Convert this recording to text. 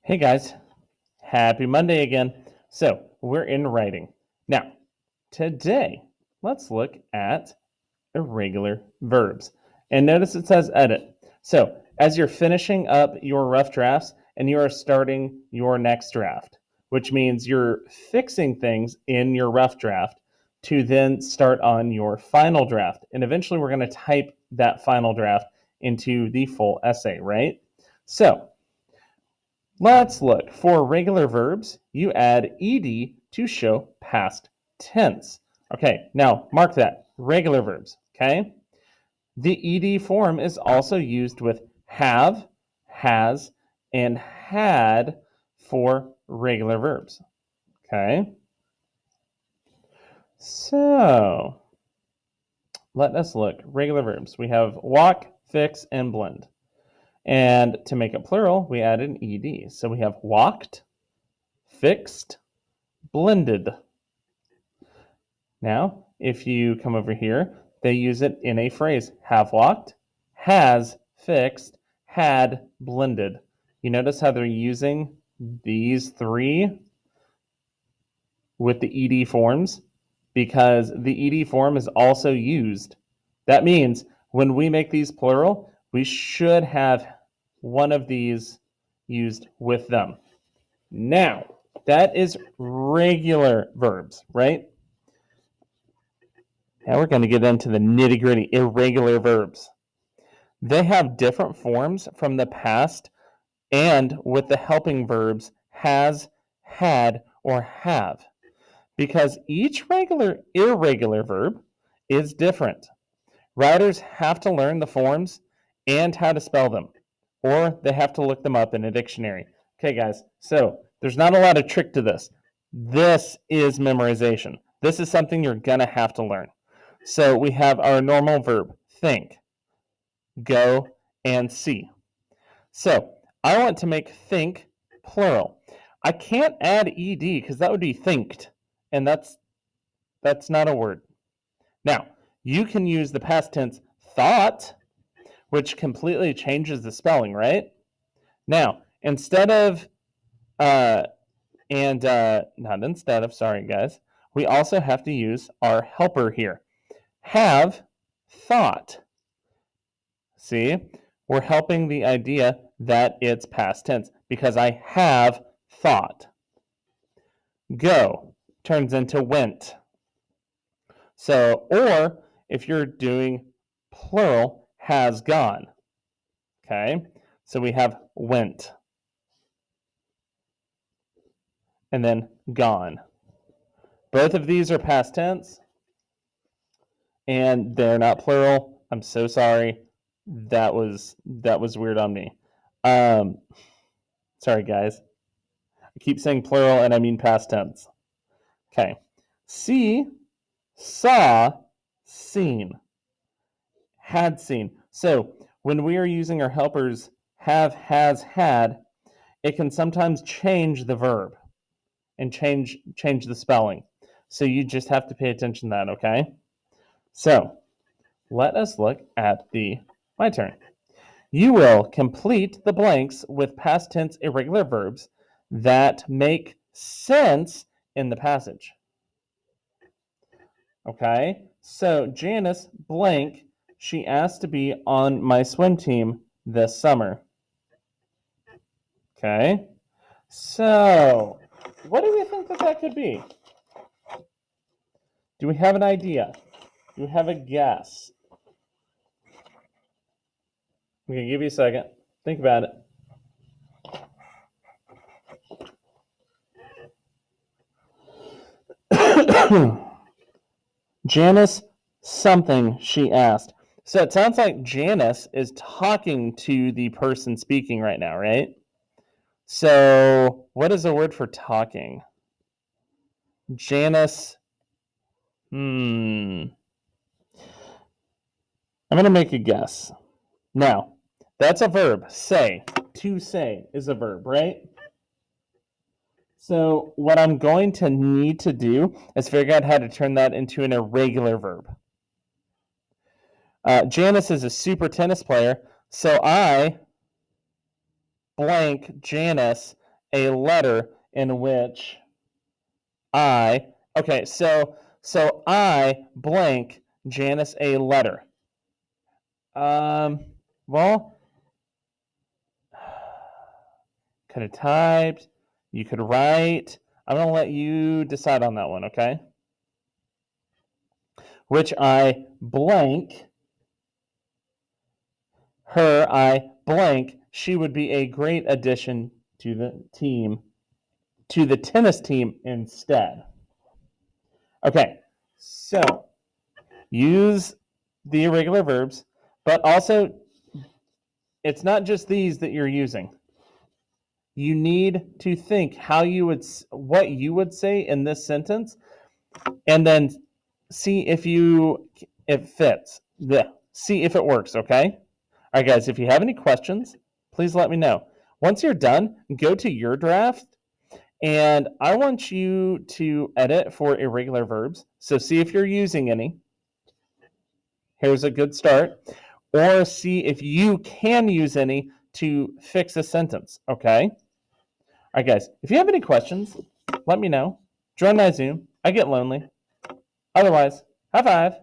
Hey guys, happy Monday again. So we're in writing. Now, today, let's look at irregular verbs. And notice it says edit. So as you're finishing up your rough drafts and you are starting your next draft, which means you're fixing things in your rough draft to then start on your final draft. And eventually we're going to type that final draft into the full essay, right? So let's look. For regular verbs, you add ed to show past tense. Okay, now mark that. Regular verbs, okay? The ed form is also used with have, has, and had for regular verbs, okay? So, let us look. Regular verbs. We have walk, fix, and blend. And to make it plural, we add an ed. So we have walked, fixed, blended. Now, if you come over here, they use it in a phrase. Have walked, has fixed, had blended. You notice how they're using these three with the ed forms? Because the ed form is also used. That means when we make these plural, we should have one of these used with them. Now, that is regular verbs, right? Now we're going to get into the nitty-gritty irregular verbs. They have different forms from the past and with the helping verbs has, had, or have, because each irregular verb is different. Writers have to learn the forms and how to spell them, or they have to look them up in a dictionary. Okay, guys, so there's not a lot of trick to this. This is memorization. This is something you're going to have to learn. So we have our normal verb, think, go, and see. So I want to make think plural. I can't add ed because that would be thinked, and that's not a word. Now, you can use the past tense thought, which completely changes the spelling, right? Now, instead of, not instead of, sorry guys, we also have to use our helper here. Have thought. See, we're helping the idea that it's past tense because I have thought. Go turns into went. So, or if you're doing plural, has gone. Okay, so we have went and then gone. Both of these are past tense and they're not plural. I'm so sorry. That was weird on me. Sorry guys. I keep saying plural and I mean past tense. Okay. See, saw, seen, had seen. So when we are using our helpers have, has, had, it can sometimes change the verb and change the spelling. So you just have to pay attention to that, okay? So let us look at my turn. You will complete the blanks with past tense irregular verbs that make sense in the passage. Okay, so Janice blank, she asked to be on my swim team this summer. Okay, so what do we think that could be? Do we have an idea? Do we have a guess? We can give you a second. Think about it. Janice something, she asked. So it sounds like Janice is talking to the person speaking right now, right? So what is the word for talking? Janice. I'm going to make a guess. Now, that's a verb. Say. To say is a verb, right? So what I'm going to need to do is figure out how to turn that into an irregular verb. Janice is a super tennis player, so I blank Janice a letter in which okay, so I blank Janice a letter. Well, could have typed, you could write. I'm going to let you decide on that one, okay? Which I blank her, I blank, she would be a great addition to the team, to the tennis team instead. Okay, so use the irregular verbs, but also it's not just these that you're using. You need to think what you would say in this sentence, and then see if it fits. See if it works, okay? All right, guys, if you have any questions, please let me know. Once you're done, go to your draft, and I want you to edit for irregular verbs. So see if you're using any. Here's a good start. Or see if you can use any to fix a sentence, okay? All right, guys, if you have any questions, let me know. Join my Zoom. I get lonely. Otherwise, high five.